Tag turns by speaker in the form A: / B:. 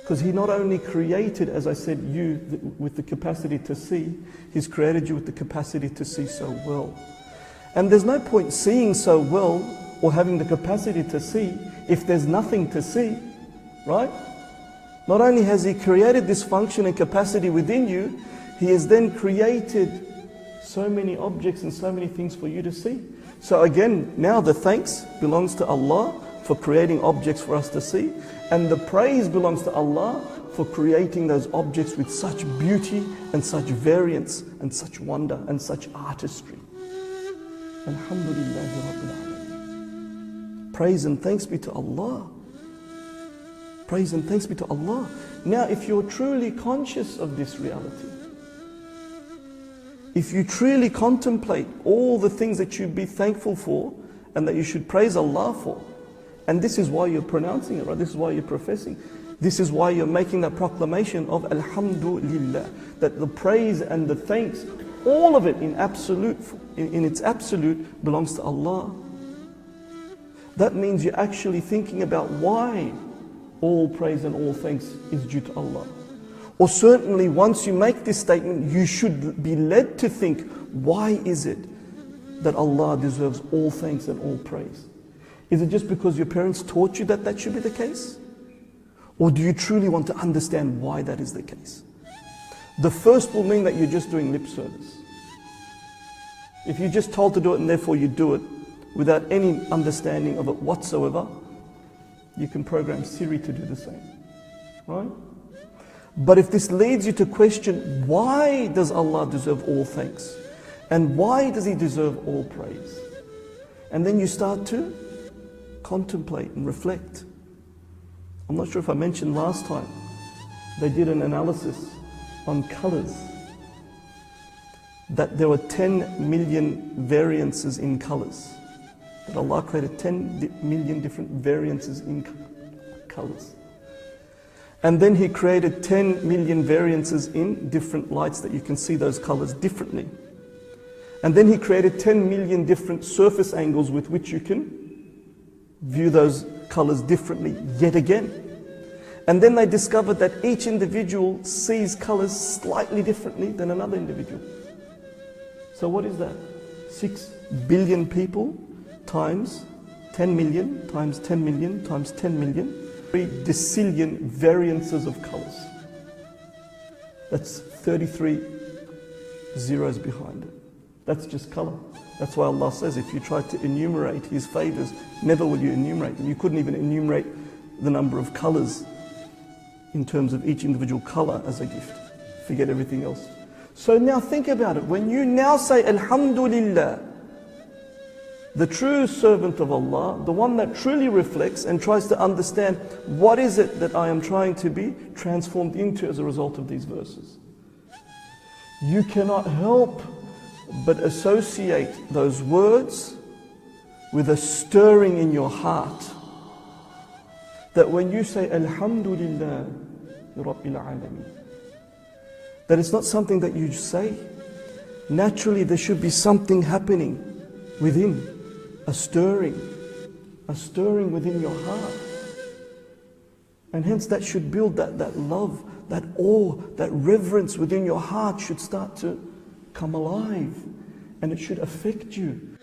A: Because He not only created, as I said, you with the capacity to see, He's created you with the capacity to see so well. And there's no point seeing so well or having the capacity to see if there's nothing to see, right? Not only has He created this function and capacity within you, He has then created so many objects and so many things for you to see. So again, now the thanks belongs to Allah for creating objects for us to see, and the praise belongs to Allah for creating those objects with such beauty and such variance and such wonder and such artistry. Alhamdulillahi Rabbil Alameen. Praise and thanks be to Allah. Praise and thanks be to Allah. Now, if you're truly conscious of this reality, if you truly contemplate all the things that you'd be thankful for and that you should praise Allah for, and this is why you're pronouncing it, right? This is why you're professing. This is why you're making that proclamation of Alhamdulillah, that the praise and the thanks, all of it in its absolute belongs to Allah. That means you're actually thinking about why all praise and all thanks is due to Allah. Or certainly once you make this statement, you should be led to think, why is it that Allah deserves all thanks and all praise? Is it just because your parents taught you that that should be the case? Or do you truly want to understand why that is the case? The first will mean that you're just doing lip service. If you're just told to do it and therefore you do it without any understanding of it whatsoever, you can program Siri to do the same, right? But if this leads you to question, why does Allah deserve all thanks? And why does He deserve all praise? And then you start to contemplate and reflect. I'm not sure if I mentioned last time, they did an analysis on colors, that there were 10 million variances in colors. That Allah created 10 million different variances in colors. And then He created 10 million variances in different lights that you can see those colors differently. And then He created 10 million different surface angles with which you can view those colors differently yet again. And then they discovered that each individual sees colors slightly differently than another individual. So what is that? 6 billion people times 10 million times 10 million times 10 million. 3 decillion variances of colors. That's 33 zeros behind it. That's just color. That's why Allah says if you try to enumerate His favors, never will you enumerate them. You couldn't even enumerate the number of colors in terms of each individual color as a gift. Forget everything else. So now think about it. When you now say Alhamdulillah, the true servant of Allah, the one that truly reflects and tries to understand what is it that I am trying to be transformed into as a result of these verses, you cannot help but associate those words with a stirring in your heart. That when you say Alhamdulillah Rabbil Alameen, that it's not something that you say. Naturally there should be something happening within, a stirring within your heart. And hence that should build that love, that awe, that reverence within your heart should start to come alive, and it should affect you.